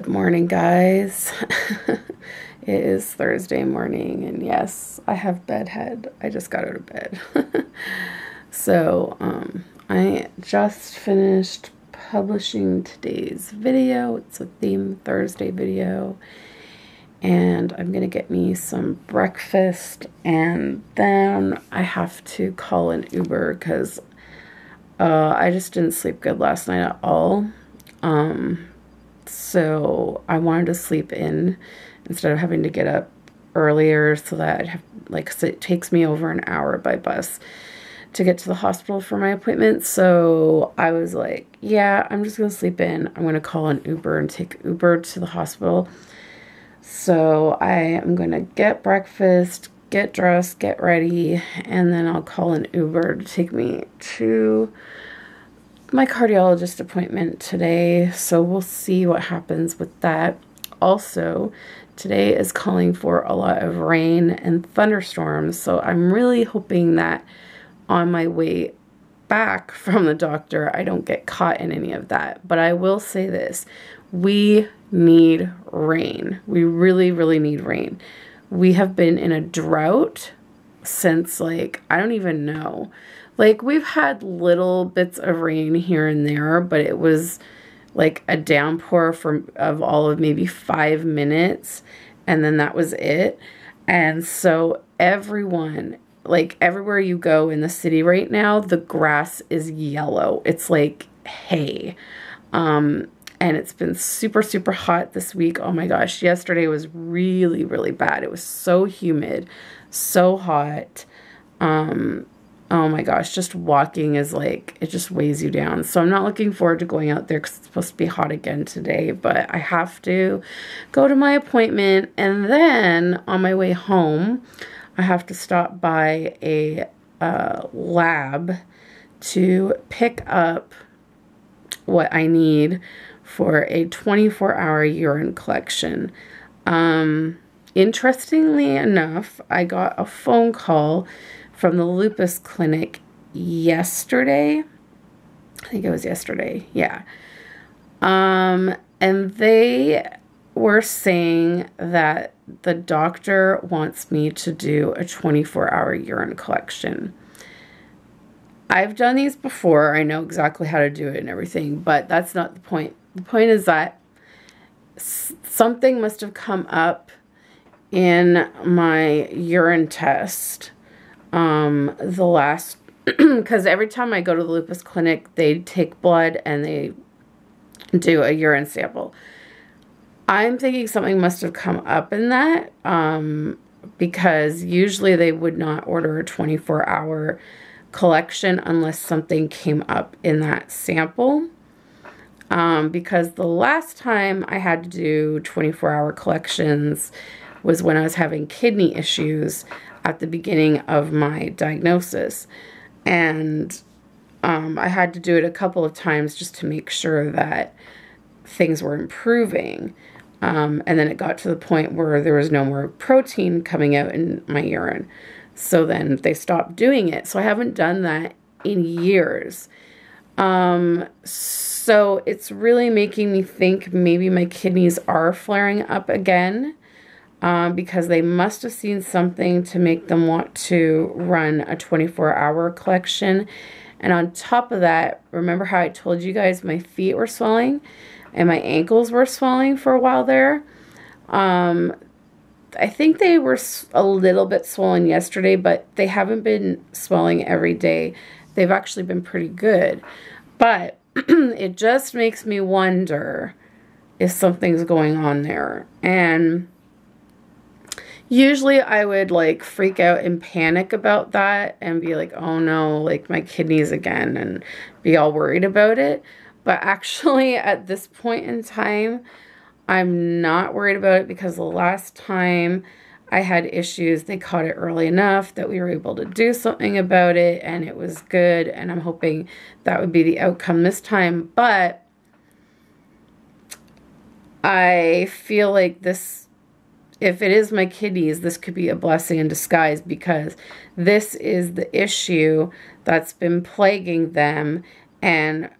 Good morning, guys. It is Thursday morning, and yes, I have bedhead. I just got out of bed. So, I just finished publishing today's video. It's a Theme Thursday video, and I'm gonna get me some breakfast, and then I have to call an Uber because I just didn't sleep good last night at all. So I wanted to sleep in instead of having to get up earlier, so that I'd have, like, so it takes me over an hour by bus to get to the hospital for my appointment. So I was like, yeah, I'm just gonna sleep in. I'm gonna call an Uber and take Uber to the hospital. So I am gonna get breakfast, get dressed, get ready, and then I'll call an Uber to take me to my cardiologist appointment today. So we'll see what happens with that. Also, today is calling for a lot of rain and thunderstorms, so I'm really hoping that on my way back from the doctor I don't get caught in any of that. But I will say this: we need rain. We really, really need rain. We have been in a drought since, like, I don't even know. Like, we've had little bits of rain here and there, but it was like a downpour of all of maybe 5 minutes, and then that was it. And so everyone, like, everywhere you go in the city right now, the grass is yellow. It's like hay. And it's been super, super hot this week. Oh my gosh, yesterday was really, really bad. It was so humid, so hot. Oh my gosh, just walking is like, it just weighs you down. So I'm not looking forward to going out there because it's supposed to be hot again today, but I have to go to my appointment. And then on my way home, I have to stop by a lab to pick up what I need for a 24-hour urine collection. Interestingly enough, I got a phone call from the lupus clinic yesterday. I think it was yesterday. Yeah. And they were saying that the doctor wants me to do a 24-hour urine collection. I've done these before. I know exactly how to do it and everything, but that's not the point. The point is that something must have come up in my urine test the last, because every time I go to the lupus clinic, they take blood and they do a urine sample. I'm thinking something must have come up in that, because usually they would not order a 24-hour collection unless something came up in that sample. Because the last time I had to do 24-hour collections was when I was having kidney issues at the beginning of my diagnosis. And I had to do it a couple of times just to make sure that things were improving. And then it got to the point where there was no more protein coming out in my urine. So then they stopped doing it. So I haven't done that in years. So it's really making me think maybe my kidneys are flaring up again. Because they must have seen something to make them want to run a 24-hour collection. And on top of that, remember how I told you guys my feet were swelling and my ankles were swelling for a while there? I think they were a little bit swollen yesterday, but they haven't been swelling every day. They've actually been pretty good. But it just makes me wonder if something's going on there. And usually I would, like, freak out and panic about that and be like, oh no, like, my kidneys again, and be all worried about it. But actually at this point in time, I'm not worried about it, because the last time I had issues, they caught it early enough that we were able to do something about it, and it was good. And I'm hoping that would be the outcome this time. But I feel like this, if it is my kidneys, this could be a blessing in disguise, because this is the issue that's been plaguing them and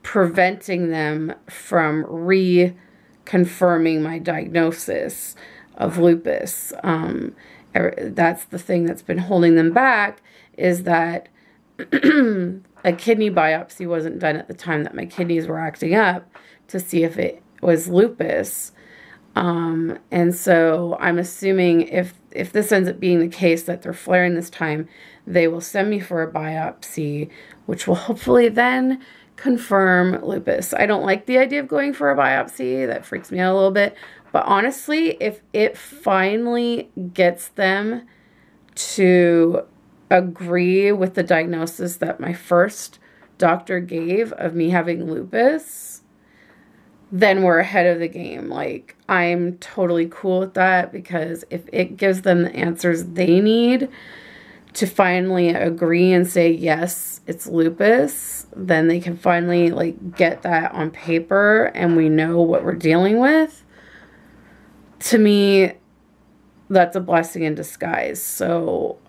preventing them from confirming my diagnosis of lupus. That's the thing that's been holding them back, is that a kidney biopsy wasn't done at the time that my kidneys were acting up to see if it was lupus. And so I'm assuming if this ends up being the case, that they're flaring this time, they will send me for a biopsy, which will hopefully then confirm lupus. I don't like the idea of going for a biopsy. That freaks me out a little bit. But honestly, if it finally gets them to agree with the diagnosis that my first doctor gave of me having lupus, then we're ahead of the game. Like, I'm totally cool with that, because if it gives them the answers they need to finally agree and say, yes, it's lupus, then they can finally, like, get that on paper and we know what we're dealing with. To me, that's a blessing in disguise. So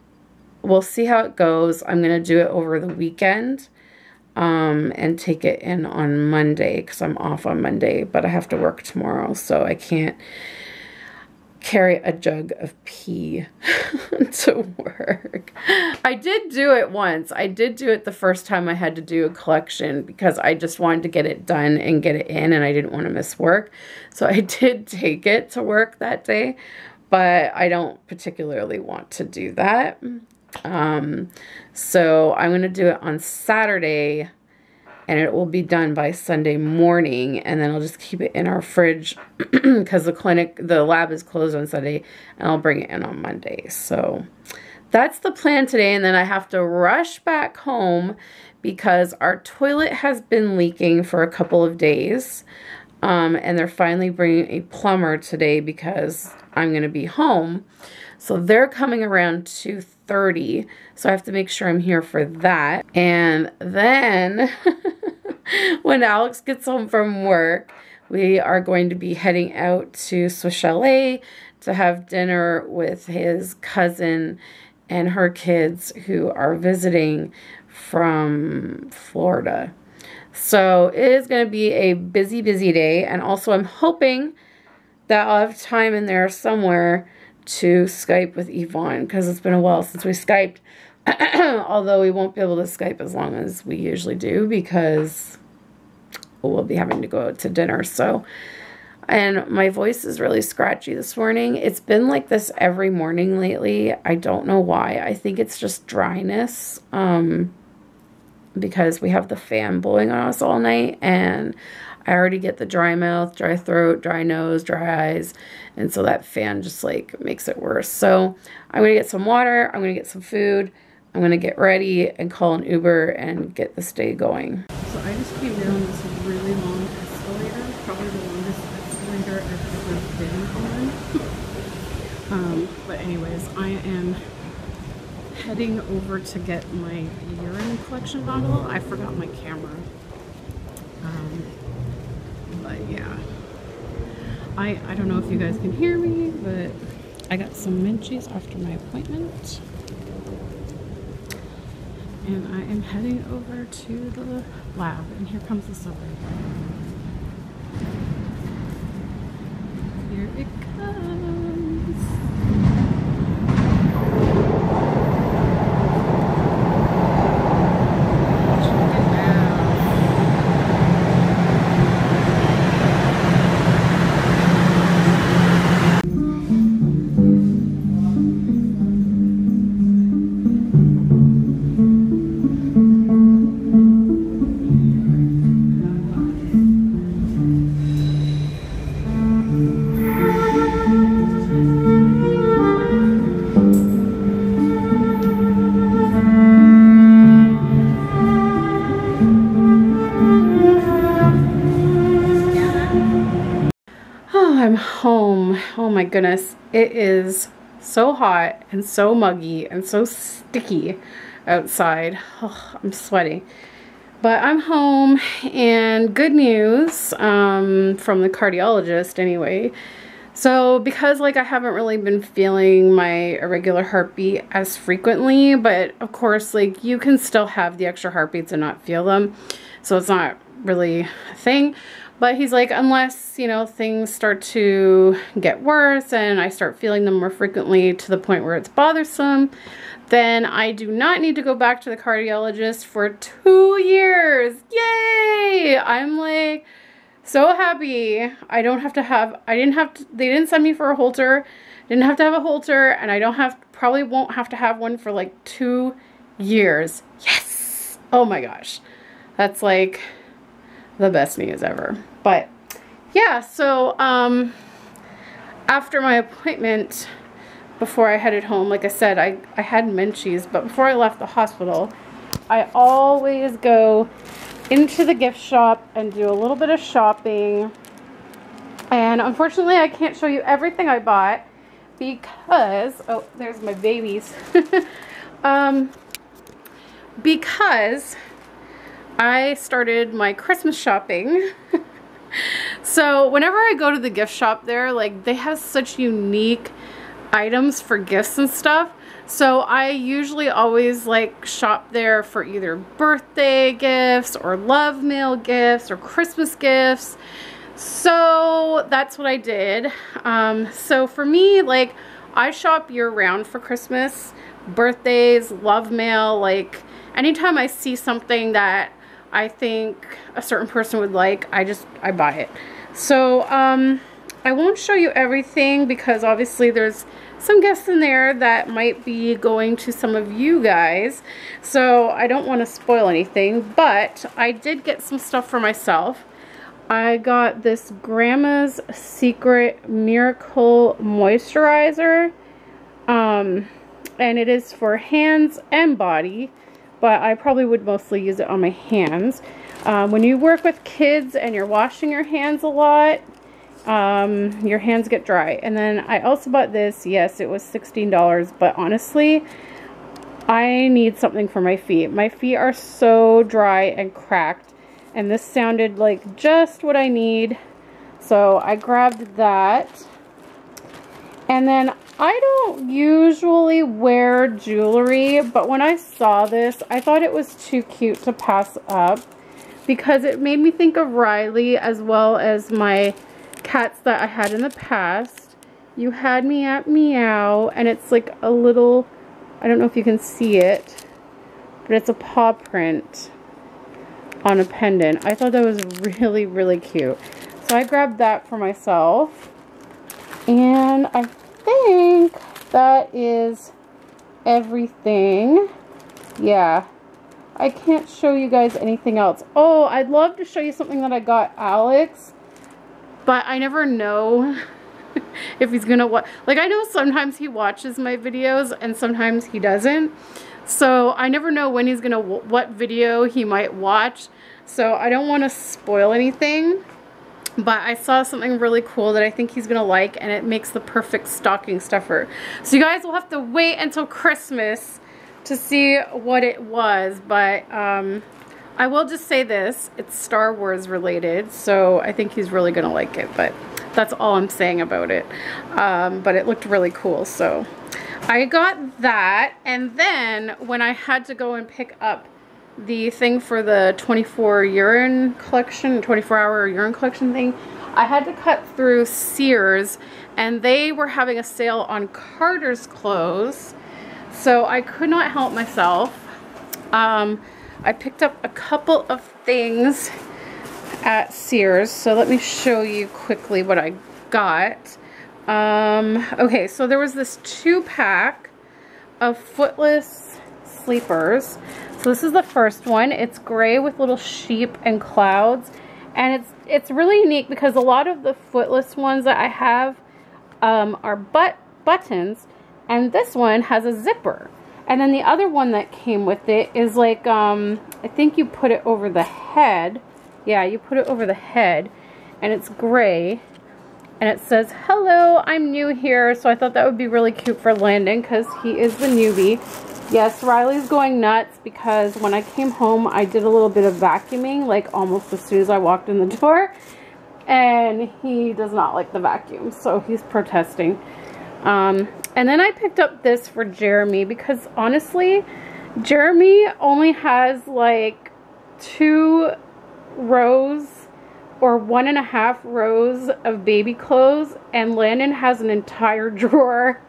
we'll see how it goes. I'm going to do it over the weekend. And take it in on Monday, because I'm off on Monday, but I have to work tomorrow, so I can't carry a jug of pee to work. I did do it once. I did do it the first time I had to do a collection, because I just wanted to get it done and get it in, and I didn't want to miss work. So I did take it to work that day, but I don't particularly want to do that. So I'm going to do it on Saturday, and it will be done by Sunday morning, and then I'll just keep it in our fridge because the lab is closed on Sunday, and I'll bring it in on Monday. So that's the plan today, and then I have to rush back home because our toilet has been leaking for a couple of days, and they're finally bringing a plumber today because I'm going to be home. So they're coming around 2:30, so I have to make sure I'm here for that. And then when Alex gets home from work, we are going to be heading out to Swiss Chalet to have dinner with his cousin and her kids who are visiting from Florida. So it is going to be a busy, busy day. And also I'm hoping that I'll have time in there somewhere to Skype with Yvonne, because it's been a while since we Skyped. Although we won't be able to Skype as long as we usually do, because we'll be having to go out to dinner. So, and my voice is really scratchy this morning. It's been like this every morning lately. I don't know why. I think it's just dryness, because we have the fan blowing on us all night, and I already get the dry mouth, dry throat, dry nose, dry eyes, and so that fan just like makes it worse. So I'm going to get some water, I'm going to get some food, I'm going to get ready and call an Uber and get this day going. So I just came down this really long escalator, probably the longest escalator I've ever been on. But anyways, I am heading over to get my urine collection bottle. I forgot my camera. But yeah, I don't know if you guys can hear me, but I got some Minchies after my appointment, and I am heading over to the lab, and here comes the subway. Here it comes. I'm home. Oh my goodness. It is so hot and so muggy and so sticky outside. Oh, I'm sweaty. But I'm home, and good news from the cardiologist anyway. So because like I haven't really been feeling my irregular heartbeat as frequently, but of course like you can still have the extra heartbeats and not feel them. So it's not really a thing. But he's like, unless, you know, things start to get worse and I start feeling them more frequently to the point where it's bothersome, then I do not need to go back to the cardiologist for 2 years. Yay! I'm like so happy. I didn't have to, they didn't send me for a Holter. Didn't have to have a Holter, and I probably won't have to have one for like 2 years. Yes! Oh my gosh. That's like the best news ever. But yeah, so after my appointment, before I headed home, like I said, I had Menchie's, but before I left the hospital, I always go into the gift shop and do a little bit of shopping. And unfortunately, I can't show you everything I bought because, oh, there's my babies. Because I started my Christmas shopping. So whenever I go to the gift shop there, like, they have such unique items for gifts and stuff. So I usually always like shop there for either birthday gifts or love mail gifts or Christmas gifts. So that's what I did. So for me, like, I shop year round for Christmas, birthdays, love mail. Like, anytime I see something that I think a certain person would like, I buy it. So I won't show you everything because obviously there's some gifts in there that might be going to some of you guys, so I don't want to spoil anything. But I did get some stuff for myself. I got this Grandma's Secret Miracle Moisturizer, and it is for hands and body, but I probably would mostly use it on my hands. When you work with kids and you're washing your hands a lot, your hands get dry. And then I also bought this. Yes, it was $16, but honestly, I need something for my feet. My feet are so dry and cracked, and this sounded like just what I need. So I grabbed that. And then I don't usually wear jewelry, but when I saw this, I thought it was too cute to pass up because it made me think of Riley as well as my cats that I had in the past. You Had Me at Meow, and it's like a little, I don't know if you can see it, but it's a paw print on a pendant. I thought that was really, really cute. So I grabbed that for myself, and I think that is everything. Yeah, I can't show you guys anything else. Oh, I'd love to show you something that I got Alex, but I never know if he's gonna watch. Like, I know sometimes he watches my videos and sometimes he doesn't, so I never know when he's gonna what video he might watch, so I don't want to spoil anything. But I saw something really cool that I think he's gonna like, and it makes the perfect stocking stuffer. So you guys will have to wait until Christmas to see what it was, but I will just say this, it's Star Wars related, so I think he's really gonna like it, but that's all I'm saying about it. But it looked really cool, so I got that. And then when I had to go and pick up the thing for the 24-hour urine collection thing, I had to cut through Sears, and they were having a sale on Carter's clothes, so I could not help myself. I picked up a couple of things at Sears, so let me show you quickly what I got. Okay, so there was this 2-pack of footless sleepers. So this is the first one. It's gray with little sheep and clouds, and it's really unique because a lot of the footless ones that I have are buttons, and this one has a zipper. And then the other one that came with it is like, I think you put it over the head. Yeah, you put it over the head, and it's gray, and it says, "Hello, I'm new here." So I thought that would be really cute for Landon because he is the newbie. Yes, Riley's going nuts because when I came home, I did a little bit of vacuuming, like almost as soon as I walked in the door, and he does not like the vacuum, so he's protesting. And then I picked up this for Jeremy because honestly, Jeremy only has like 2 rows or 1.5 rows of baby clothes, and Landon has an entire drawer.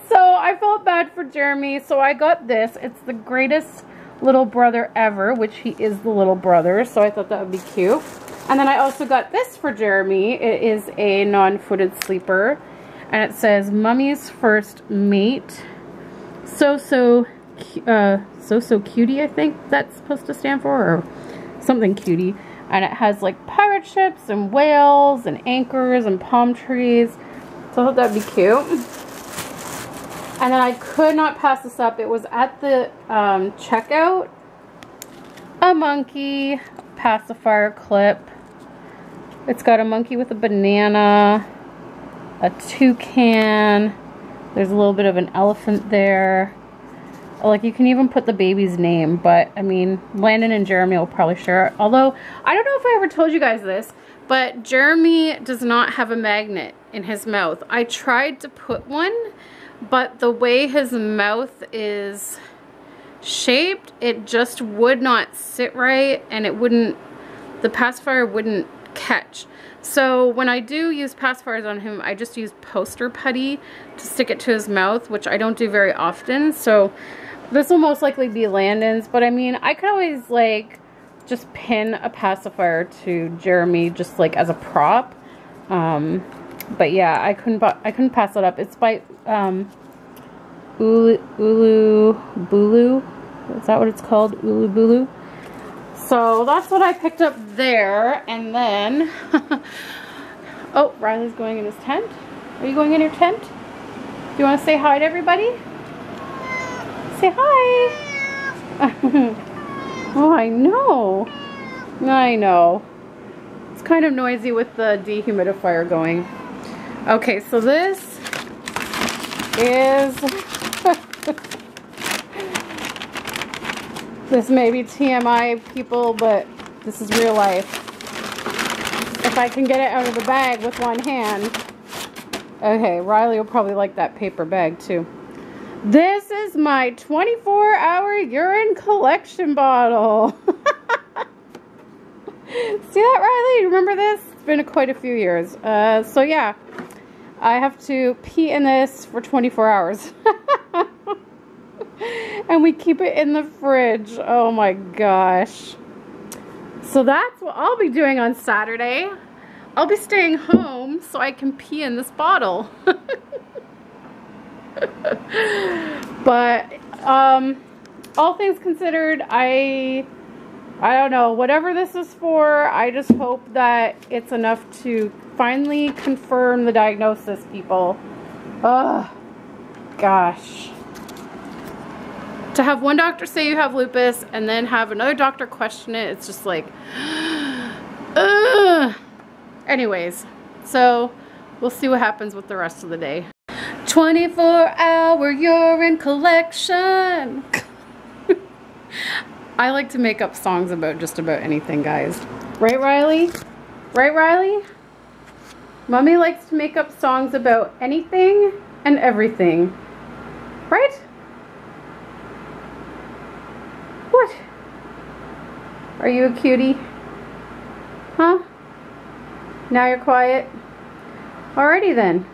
So I felt bad for Jeremy, so I got this. It's the greatest little brother ever, which he is the little brother, so I thought that would be cute. And then I also got this for Jeremy. It is a non-footed sleeper, and it says Mummy's First Mate. So cutie, I think that's supposed to stand for, or something cutie. And it has like pirate ships and whales and anchors and palm trees. So I thought that'd be cute. And then I could not pass this up. It was at the checkout. A monkey pacifier clip. It's got a monkey with a banana, a toucan. There's a little bit of an elephant there. Like, you can even put the baby's name, but I mean, Landon and Jeremy will probably share it. Although, I don't know if I ever told you guys this, but Jeremy does not have a magnet in his mouth. I tried to put one, but the way his mouth is shaped, it just would not sit right, and it wouldn't, the pacifier wouldn't catch. So when I do use pacifiers on him, I just use poster putty to stick it to his mouth, which I don't do very often. So this will most likely be Landon's, but I mean, I could always like just pin a pacifier to Jeremy just like as a prop. But yeah, I couldn't pass it up. It's by Ulu Bulu. Is that what it's called? Ulu Bulu. So that's what I picked up there. And then oh, Riley's going in his tent. Are you going in your tent? Do you want to say hi to everybody? Say hi. Oh, I know. I know. It's kind of noisy with the dehumidifier going. Okay, so this is this may be TMI, people, but this is real life. If I can get it out of the bag with one hand. Okay, Riley will probably like that paper bag too. This is my 24-hour urine collection bottle. See that, Riley? Remember this? It's been quite a few years. So yeah, I have to pee in this for 24 hours. And we keep it in the fridge. Oh my gosh. So that's what I'll be doing on Saturday. I'll be staying home so I can pee in this bottle. But all things considered, I don't know, whatever this is for, I just hope that it's enough to finally confirm the diagnosis, people. Ugh, gosh. To have one doctor say you have lupus and then have another doctor question it, it's just like, ugh. Anyways, so we'll see what happens with the rest of the day. 24-hour urine collection. I like to make up songs about just about anything, guys. Right, Riley? Right, Riley? Mommy likes to make up songs about anything and everything. Right? What? Are you a cutie? Huh? Now you're quiet? Alrighty then.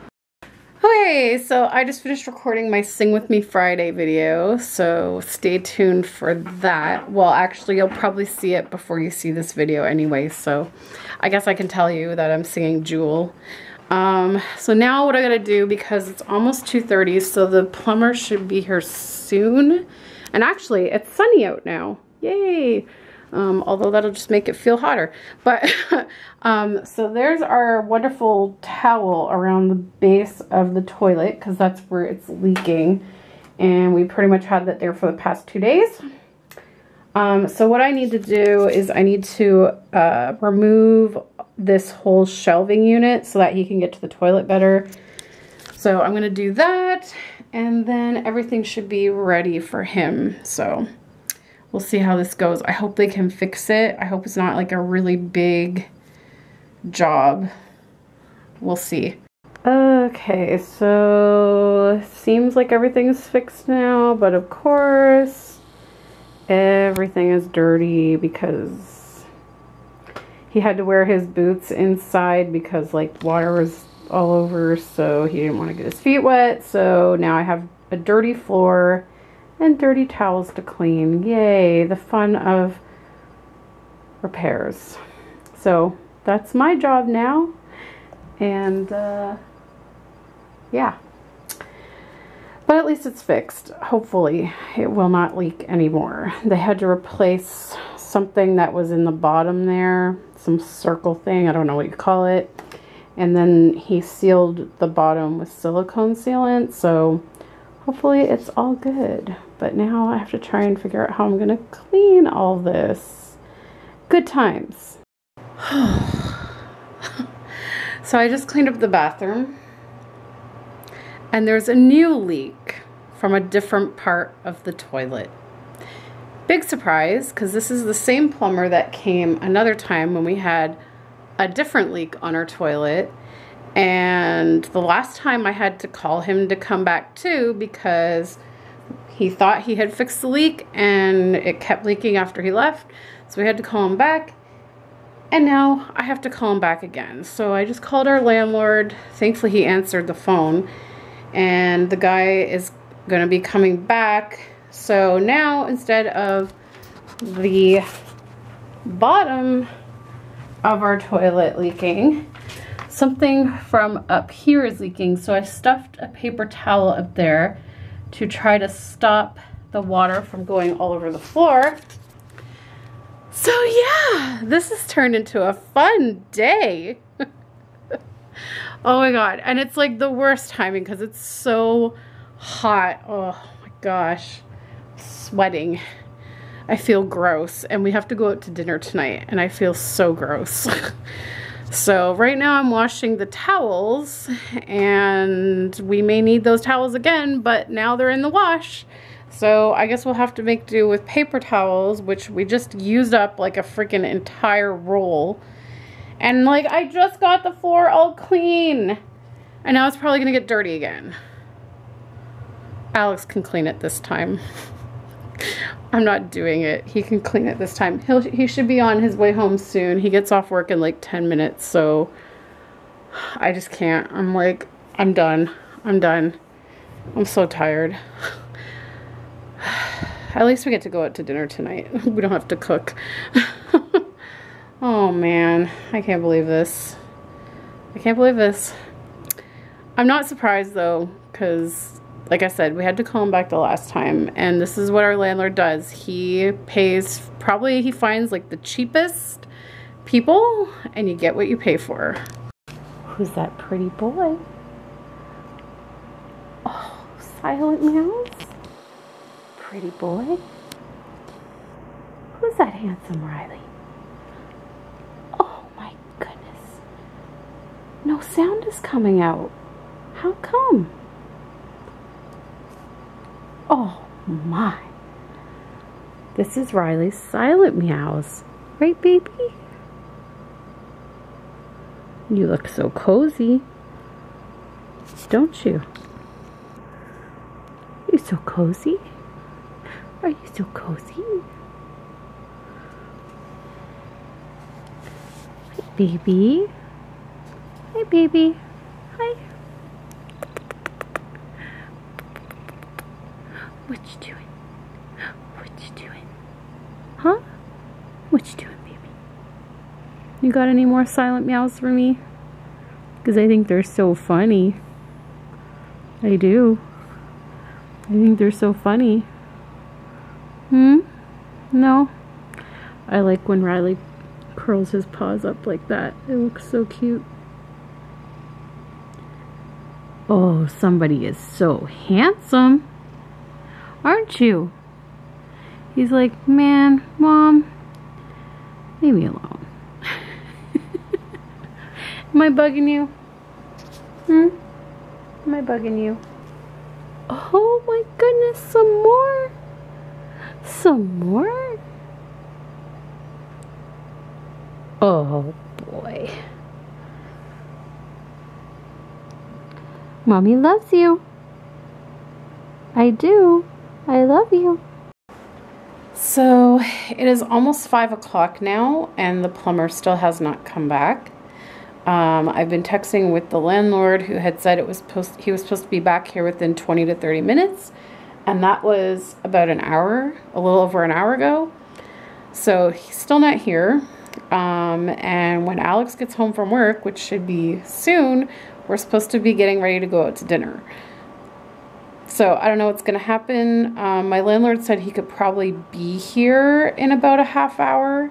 Okay, so I just finished recording my Sing With Me Friday video, so stay tuned for that. Well, actually, you'll probably see it before you see this video anyway, so I guess I can tell you that I'm singing Jewel. So now what I gotta do, because it's almost 2:30, so the plumber should be here soon. And actually, it's sunny out now. Yay! Although that'll just make it feel hotter. But, so there's our wonderful towel around the base of the toilet, because that's where it's leaking. And we pretty much had that there for the past 2 days. So what I need to do is I need to remove this whole shelving unit so that he can get to the toilet better. So I'm going to do that, and then everything should be ready for him. So we'll see how this goes. I hope they can fix it. I hope it's not like a really big job. We'll see. Okay, so seems like everything's fixed now, but of course everything is dirty because he had to wear his boots inside because like water was all over, so he didn't want to get his feet wet. So now I have a dirty floor and dirty towels to clean. Yay, the fun of repairs. So that's my job now. And yeah, but at least it's fixed. Hopefully it will not leak anymore. They had to replace something that was in the bottom there, some circle thing, I don't know what you call it, and then he sealed the bottom with silicone sealant, so hopefully it's all good. But now I have to try and figure out how I'm gonna clean all this. Good times. So I just cleaned up the bathroom, and there's a new leak from a different part of the toilet. Big surprise, because this is the same plumber that came another time when we had a different leak on our toilet. And the last time I had to call him to come back too, because he thought he had fixed the leak and it kept leaking after he left. So we had to call him back. And now I have to call him back again. So I just called our landlord. Thankfully he answered the phone. And the guy is going to be coming back. So now instead of the bottom of our toilet leaking, something from up here is leaking. So I stuffed a paper towel up there to try to stop the water from going all over the floor. So yeah, this has turned into a fun day. Oh my God. And it's like the worst timing because it's so hot. Oh my gosh. Sweating. I feel gross. And we have to go out to dinner tonight and I feel so gross. So right now I'm washing the towels and we may need those towels again, but now they're in the wash. So I guess we'll have to make do with paper towels, which we just used up like a freaking entire roll. And like, I just got the floor all clean. And now it's probably gonna get dirty again. Alex can clean it this time. I'm not doing it. He can clean it this time. He should be on his way home soon. He gets off work in like 10 minutes, so I just can't. I'm like, I'm done. I'm done. I'm so tired. At least we get to go out to dinner tonight. We don't have to cook. Oh man, I can't believe this. I can't believe this. I'm not surprised though, because like I said, we had to call him back the last time, and this is what our landlord does. He pays, probably he finds like the cheapest people, and you get what you pay for. Who's that pretty boy? Oh, Silent Meows? Pretty boy? Who's that handsome Riley? Oh my goodness. No sound is coming out. How come? Oh my. This is Riley's Silent Meows. Right, baby? You look so cozy. Don't you? You're so cozy. Are you so cozy? Hi, baby. Hi, baby. Hi. What you doing? What you doing? Huh? What you doing, baby? You got any more silent meows for me? Because I think they're so funny. I do. I think they're so funny. No? I like when Riley curls his paws up like that. It looks so cute. Oh, somebody is so handsome. Aren't you? He's like, man, Mom, leave me alone. Am I bugging you? Am I bugging you? Oh my goodness, some more? Some more? Oh boy. Mommy loves you. I do. I love you. So it is almost 5 o'clock now, and the plumber still has not come back. I've been texting with the landlord, who had said he was supposed to be back here within 20 to 30 minutes, and that was about an hour, a little over an hour ago. So he's still not here. And when Alex gets home from work, which should be soon, we're supposed to be getting ready to go out to dinner. So I don't know what's going to happen. My landlord said he could probably be here in about a half hour.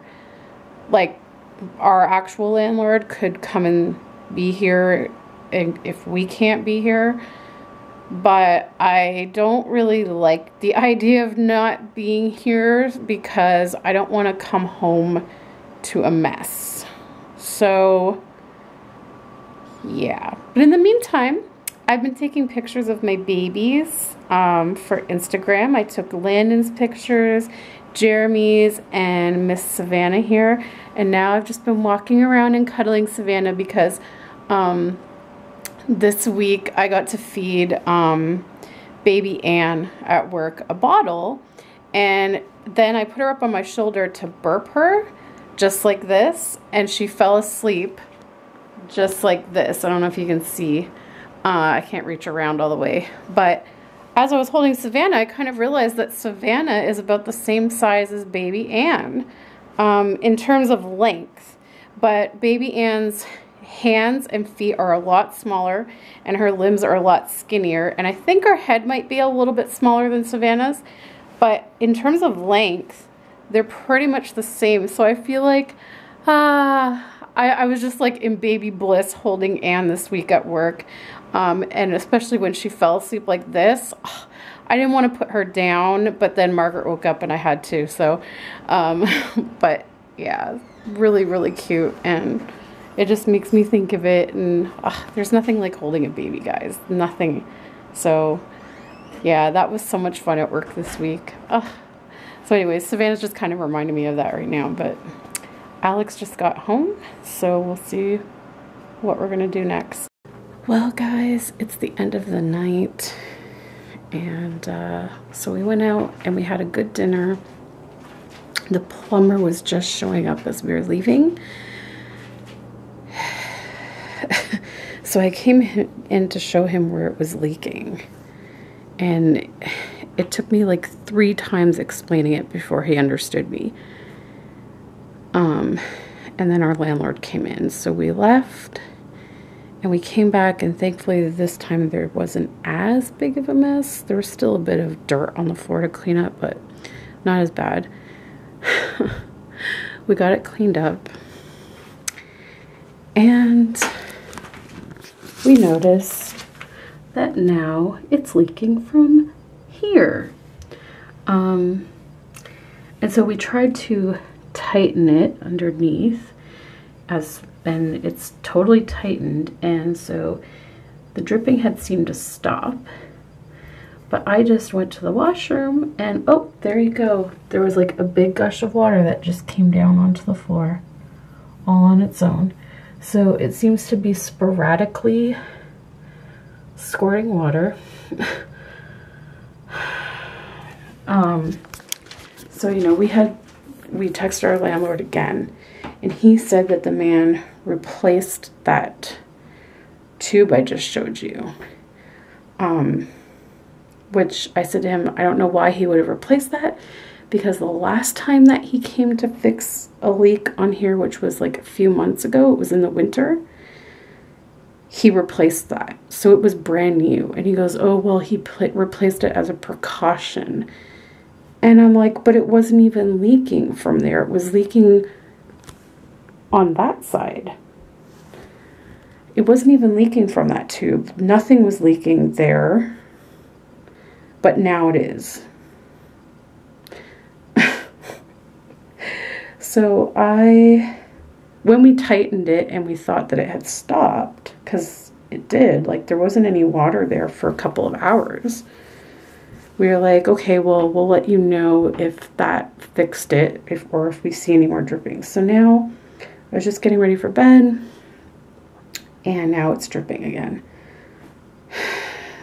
Like, our actual landlord could come and be here if we can't be here. But I don't really like the idea of not being here because I don't want to come home to a mess. So yeah, but in the meantime, I've been taking pictures of my babies for Instagram. I took Landon's pictures, Jeremy's, and Miss Savannah here, and now I've just been walking around and cuddling Savannah because this week I got to feed baby Anne at work a bottle, and then I put her up on my shoulder to burp her just like this, and she fell asleep just like this. I don't know if you can see. I can't reach around all the way, but as I was holding Savannah, I kind of realized that Savannah is about the same size as baby Anne in terms of length, but baby Anne's hands and feet are a lot smaller and her limbs are a lot skinnier, and I think her head might be a little bit smaller than Savannah's, but in terms of length they're pretty much the same. So I feel like I was just like in baby bliss holding Anne this week at work, and especially when she fell asleep like this. I didn't want to put her down, but then Margaret woke up and I had to, so but yeah, really, really cute, and it just makes me think of it, and there's nothing like holding a baby, guys. Nothing. So yeah, that was so much fun at work this week. So anyways, Savannah's just kind of reminding me of that right now, but Alex just got home, so we'll see what we're gonna do next. Well, guys, it's the end of the night, and so we went out and we had a good dinner. The plumber was just showing up as we were leaving. So I came in to show him where it was leaking, and it took me like 3 times explaining it before he understood me. And then our landlord came in, so we left and we came back, and thankfully this time there wasn't as big of a mess. There was still a bit of dirt on the floor to clean up, but not as bad. We got it cleaned up, and we noticed that now it's leaking from here. And so we tried to tighten it underneath, and it's totally tightened, and so the dripping had seemed to stop. But I just went to the washroom and oh, there you go. There was like a big gush of water that just came down onto the floor all on its own. So it seems to be sporadically squirting water. So, you know, we texted our landlord again, and he said that the man replaced that tube I just showed you. Which I said to him, I don't know why he would have replaced that, because the last time that he came to fix a leak on here, which was like a few months ago, it was in the winter, he replaced that. So it was brand new. And he goes, oh, well, he replaced it as a precaution. And I'm like, but it wasn't even leaking from there. It was leaking on that side. It wasn't even leaking from that tube. Nothing was leaking there. But now it is. So when we tightened it and we thought that it had stopped, because it did, like there wasn't any water there for a couple of hours. We were like, okay, well, we'll let you know if that fixed it, or if we see any more dripping. So now I was just getting ready for bed, and now it's dripping again.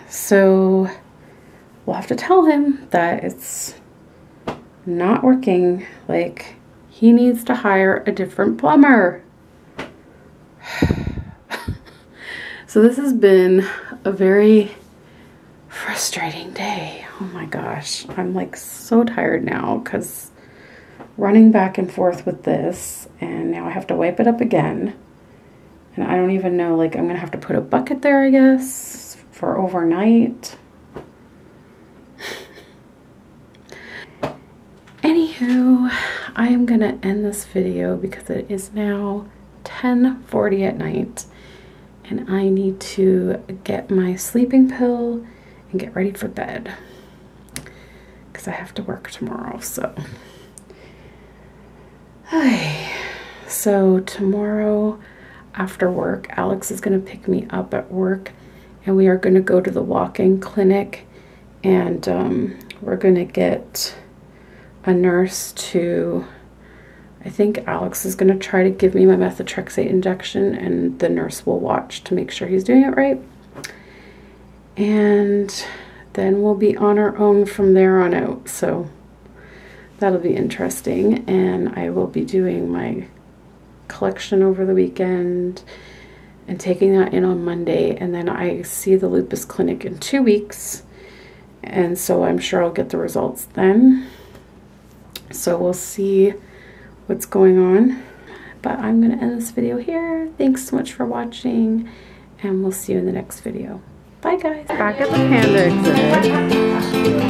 So we'll have to tell him that it's not working. Like, he needs to hire a different plumber. So this has been a very frustrating day. Oh my gosh. I'm like so tired now because running back and forth with this, and now I have to wipe it up again. And I don't even know, like, I'm going to have to put a bucket there, I guess, for overnight. Anywho, I am going to end this video because it is now 10:40 at night. And I need to get my sleeping pill and get ready for bed. Because I have to work tomorrow, so. So tomorrow after work, Alex is going to pick me up at work. And we are going to go to the walk-in clinic. And we're going to get a nurse to... I think Alex is going to try to give me my methotrexate injection, and the nurse will watch to make sure he's doing it right. And then we'll be on our own from there on out. So that'll be interesting. And I will be doing my collection over the weekend and taking that in on Monday. And then I see the lupus clinic in 2 weeks. And so I'm sure I'll get the results then. So we'll see what's going on, but I'm gonna end this video here. Thanks so much for watching, and we'll see you in the next video. Bye guys. Back at the panda exhibit.